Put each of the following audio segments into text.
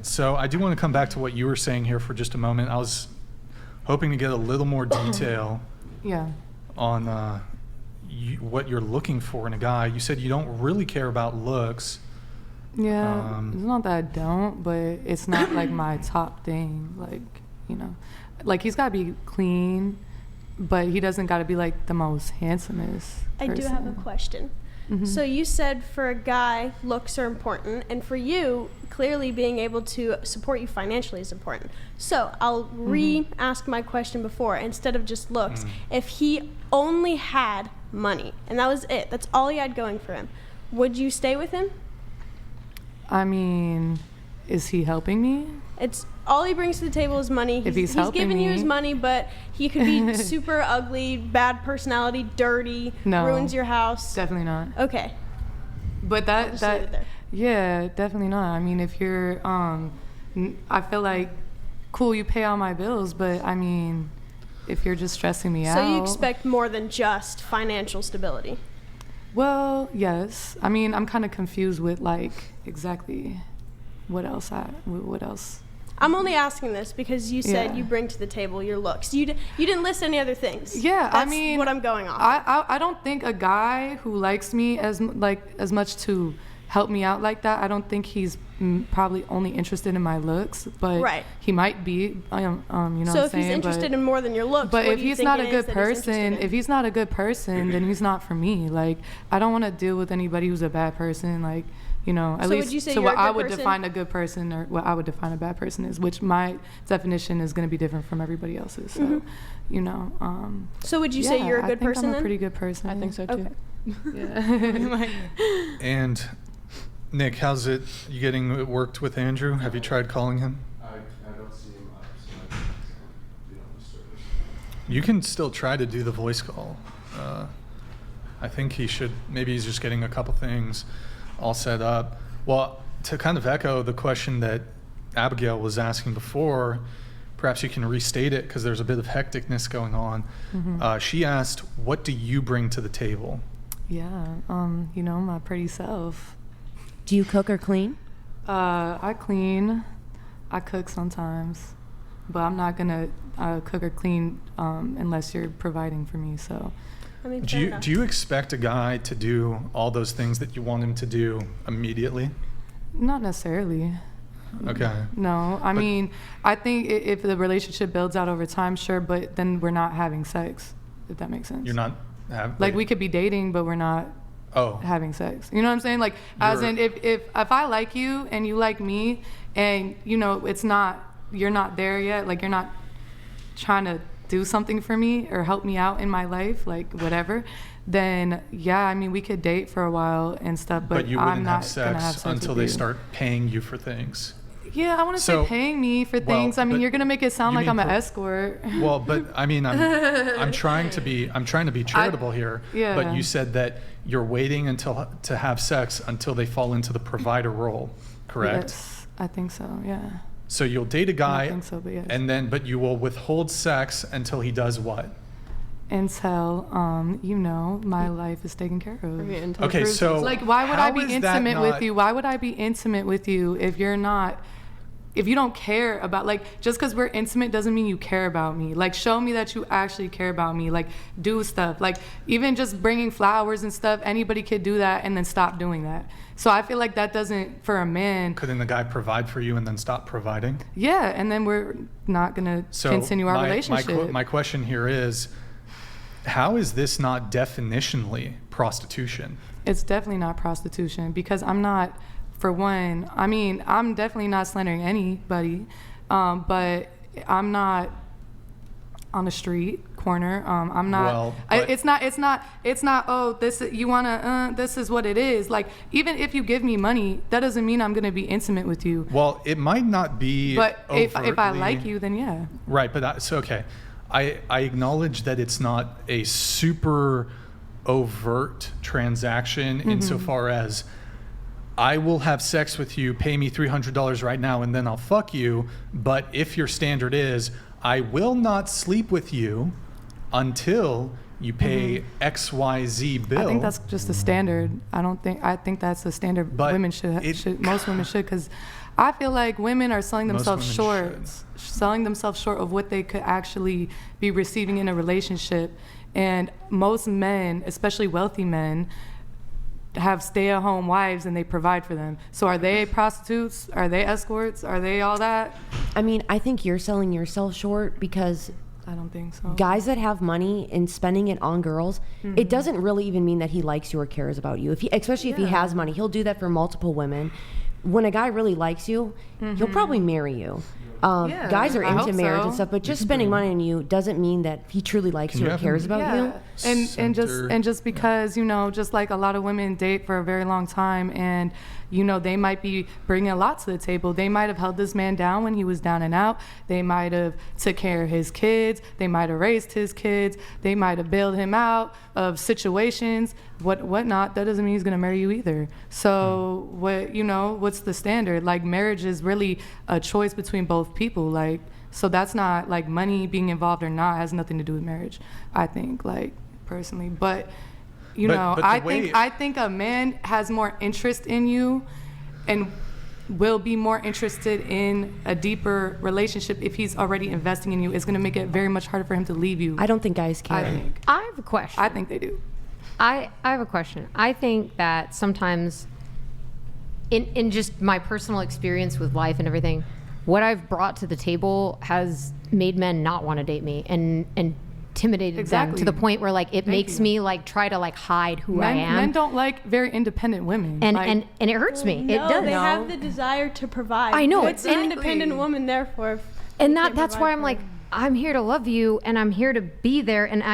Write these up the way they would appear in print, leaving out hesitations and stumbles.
right. So I do want to come back to what you were saying here for just a moment. I was hoping to get a little more detail on what you're looking for in a guy. You said you don't really care about looks. Yeah, it's not that I don't, but it's not like my top thing. Like, you know, like he's got to be clean, but he doesn't got to be like the most handsomest person. I do have a question. So you said for a guy, looks are important, and for you, clearly being able to support you financially is important. So I'll re-ask my question before. Instead of just looks, if he only had money, and that was it, that's all he had going for him, would you stay with him? I mean, is he helping me? It's all he brings to the table is money. He's giving you his money, but he could be super ugly, bad personality, dirty, ruins your house. Definitely not. Okay. But yeah, definitely not. I mean, if you're, I feel like, cool, you pay all my bills, but I mean, if you're just stressing me out. So you expect more than just financial stability? Well, yes. I mean, I'm kind of confused with like exactly what else. I'm only asking this because you said you bring to the table your looks. You didn't list any other things. Yeah, That's I mean, what I'm going off. I don't think a guy who likes me as much to help me out like that. I don't think he's probably only interested in my looks, but he might be. You know what I'm saying? So if he's interested in more than your looks, but what if do you he's think not it a good is that he's person, interested in? if he's not a good person, then he's not for me. Like, I don't want to deal with anybody who's a bad person. Like, you know, at least would you say so you're what a good I would person? define a good person or what I would define a bad person is, which my definition is going to be different from everybody else's. So, you know. So would you say you're a good person? I think I'm a then? pretty good person. I think so too. Okay. Yeah. And Nick, how's it? You getting it worked with Andrew? Have you tried calling him? I don't see him up, so I do not disturb. You can still try to do the voice call. I think he should. Maybe he's just getting a couple things all set up. Well, to kind of echo the question that Abigail was asking before, perhaps you can restate it because there's a bit of hecticness going on. She asked, what do you bring to the table? Yeah, you know, my pretty self. Do you cook or clean? I clean. I cook sometimes, but I'm not gonna cook or clean unless you're providing for me. So, I mean, do you expect a guy to do all those things that you want him to do immediately? not necessarily. Okay. No, I mean, I think if the relationship builds out over time, sure, but then we're not having sex, if that makes sense. You're not having... Like, we could be dating, but we're not having sex. You know what I'm saying? Like, as in, if I like you and you like me and, you know, it's not, you're not there yet, like, you're not trying to do something for me or help me out in my life, like, whatever, then, yeah, I mean, we could date for a while and stuff, but you I'm wouldn't not have sex until they start paying you for things. Yeah, I want to say paying me for things. I mean, you're gonna make it sound like I'm an escort. Well, but I mean, I'm trying to be charitable here. Yeah. But you said that you're waiting to have sex until they fall into the provider role, correct? Yes, I think so. Yeah. So you'll date a guy, I think so, but yes. but you will withhold sex until he does what? Until you know, my life is taken care of. Okay, so like, why would I be intimate with you? Why would I be intimate with you if you're not? If you don't care about, like, just because we're intimate doesn't mean you care about me. Like, show me that you actually care about me. Like, do stuff. Like, even just bringing flowers and stuff, anybody could do that and then stop doing that. So I feel like that doesn't, for a man. Couldn't the guy provide for you and then stop providing? Yeah, and then we're not going to continue our relationship. My question here is, how is this not definitionally prostitution? It's definitely not prostitution because I'm not... For one, I mean, I'm definitely not slandering anybody, but I'm not on the street corner. I'm not. Well, it's not. Oh, this you wanna. This is what it is. Like, even if you give me money, that doesn't mean I'm gonna be intimate with you. Well, it might not be. But if I like you, then yeah. Right, but so okay, I acknowledge that it's not a super overt transaction insofar as, I will have sex with you, pay me $300 right now, and then I'll fuck you. But if your standard is, I will not sleep with you until you pay XYZ bill. I think that's just a standard. I think that's a standard. But women should most women should, because I feel like women are selling Most themselves women short, selling themselves short of what they could actually be receiving in a relationship. And most men, especially wealthy men, have stay-at-home wives and they provide for them. So are they prostitutes? Are they escorts? Are they all that? I mean, I think you're selling yourself short because I don't think so. guys that have money and spending it on girls, it doesn't really even mean that he likes you or cares about you. Especially if he has money, he'll do that for multiple women. When a guy really likes you, he'll probably marry you. Guys are I into hope marriage so. and stuff, but just spending money on you doesn't mean that he truly likes Can you you or have cares him- about you. And just because, you know, just like a lot of women date for a very long time, and you know, they might be bringing a lot to the table. They might have held this man down when he was down and out. They might have took care of his kids. They might have raised his kids. They might have bailed him out of situations, whatnot. That doesn't mean he's gonna marry you either. So what's the standard? Like, marriage is really a choice between both people. Like, so that's not like money being involved or not has nothing to do with marriage, I think, like, personally. But I think a man has more interest in you and will be more interested in a deeper relationship if he's already investing in you. It's going to make it very much harder for him to leave you. I don't think guys care. I have a question. I think they do. I have a question. I think that sometimes, in just my personal experience with life and everything, what I've brought to the table has made men not want to date me and intimidated them Exactly. to the point where, like, it makes you. me like try to like hide who I am. Men don't like very independent women. and, Like, and it hurts me. No, it does. they have the desire to provide. I know, What's an exactly. independent woman there for? if And they can't that's provide why I'm for like, them? I'm here to love you and I'm here to be there. And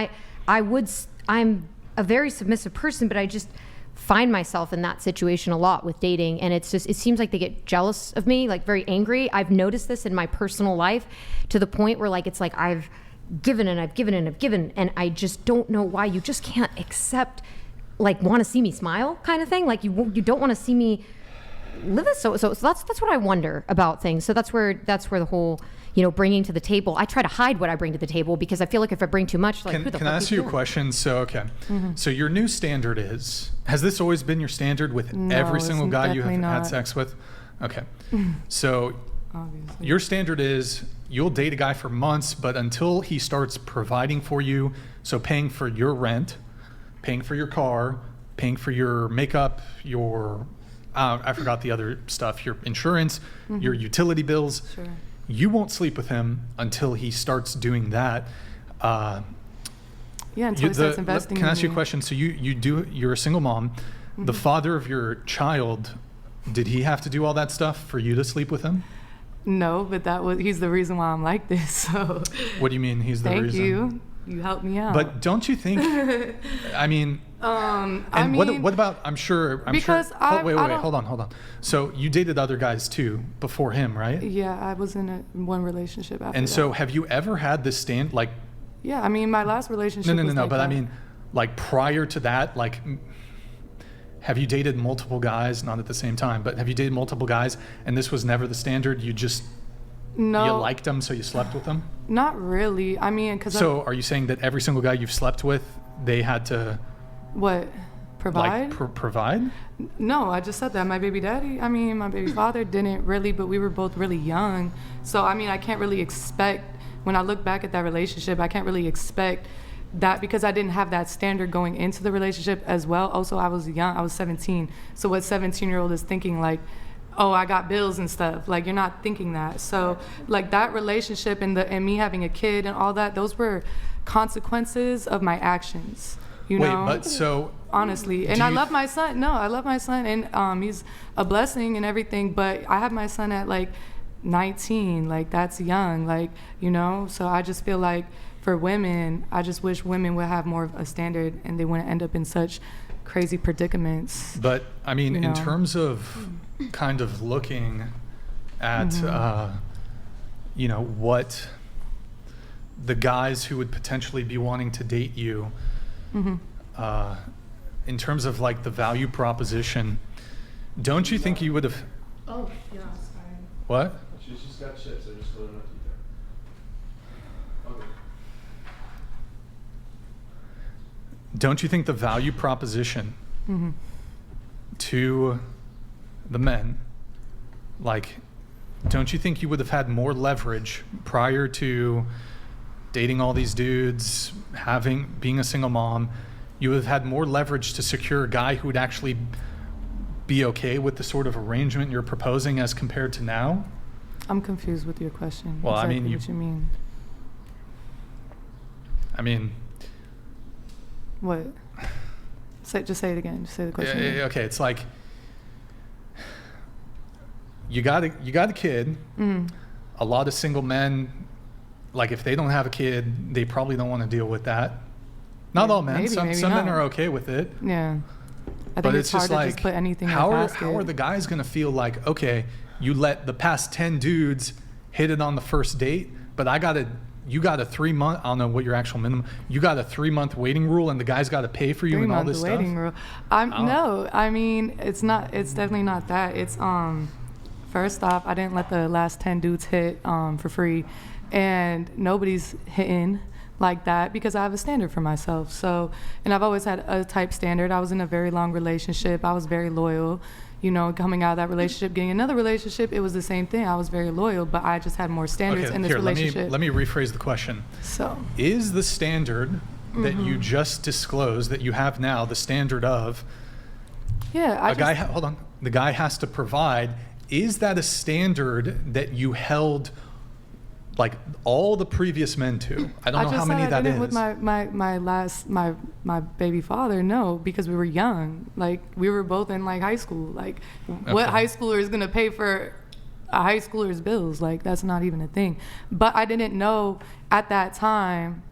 I'm a very submissive person, but I just find myself in that situation a lot with dating. And it seems like they get jealous of me, like very angry. I've noticed this in my personal life to the point where, like, it's like I've given and I've given and I've given, and I just don't know why you just can't accept, like, want to see me smile kind of thing. Like, you don't want to see me live this. So that's what I wonder about things. So that's where the whole, bringing to the table. I try to hide what I bring to the table because I feel like if I bring too much, like, who the Can fuck I ask you you a doing? question? So, okay. So your new standard has this always been your standard with No, every it's single guy you have definitely had not. sex with? Okay. So obviously. your standard is you'll date a guy for months, but until he starts providing for you, so paying for your rent, paying for your car, paying for your makeup, your, I forgot the other stuff, your insurance, your utility bills. Sure. You won't sleep with him until he starts doing that. Yeah, until he starts investing Can I in ask you a me. question? So you're a single mom. The father of your child, did he have to do all that stuff for you to sleep with him? No, but he's the reason why I'm like this. So What do you mean he's the thank reason? you. You helped me out. But don't you think? I mean, what about? I'm sure. Because wait, I don't- hold on. So you dated other guys too before him, right? Yeah, I was in one relationship after And that. so have you ever had this like? Yeah, I mean, my last relationship No. was like But I that. mean, like prior to that, like, have you dated multiple guys? Not at the same time, but have you dated multiple guys? And this was never the standard. You just No, you liked them, so you slept with them. not really. I mean, because So are you saying that every single guy you've slept with, they had to what provide? like provide? No, I just said that. My baby daddy, I mean, my baby father didn't really, but we were both really young. So, I mean, I can't really expect, when I look back at that relationship, I can't really expect that because I didn't have that standard going into the relationship as well. Also, I was young. I was 17. So what 17-year-old is thinking, like, oh, I got bills and stuff. Like, you're not thinking that. So, like, that relationship and me having a kid and all that, those were consequences of my actions. You know? Wait, but so Honestly, and Do I you love my son. No, I love my son, and he's a blessing and everything. But I have my son at like 19. Like, that's young. Like, So I just feel like for women, I just wish women would have more of a standard, and they wouldn't end up in such crazy predicaments. But I mean, You in know. terms of kind of looking at, what the guys who would potentially be wanting to date you, in terms of like the value proposition, don't you think you would have? Oh, yeah, sorry. What? She's just got chips. I just throw enough to eat there. Okay. Don't you think the value proposition to the men, like don't you think you would have had more leverage prior to dating all these dudes, being a single mom? You would have had more leverage to secure a guy who would actually be okay with the sort of arrangement you're proposing as compared to now? I'm confused with your question. Well, exactly I mean, what you mean. I mean, what? Just say it again. Just say the question. yeah, okay, it's like you got a kid. A lot of single men, like if they don't have a kid, they probably don't want to deal with that. Not all men. Maybe, some maybe men not. are okay with it. Yeah. I But think it's it's hard just to like, just put anything how in a are basket. the guys going to feel like, okay, you let the past 10 dudes hit it on the first date, but you got a 3 month, I don't know what your actual minimum, you got a 3-month waiting rule and the guy's got to pay for you and all this stuff? Waiting rule. No, I mean, it's definitely not that. It's, first off, I didn't let the last 10 dudes hit for free, and nobody's hitting like that because I have a standard for myself. So, and I've always had a type standard. I was in a very long relationship. I was very loyal. You know, coming out of that relationship, getting another relationship, it was the same thing. I was very loyal, but I just had more standards in this relationship. Let me rephrase the question. So, is the standard that you just disclosed that you have now the standard of the guy has to provide? Is that a standard that you held like all the previous men to? I don't know how many that is. With my baby father, no, because we were young. Like we were both in like high school. Like what high schooler is gonna pay for a high schooler's bills? Like that's not even a thing. But I didn't know at that time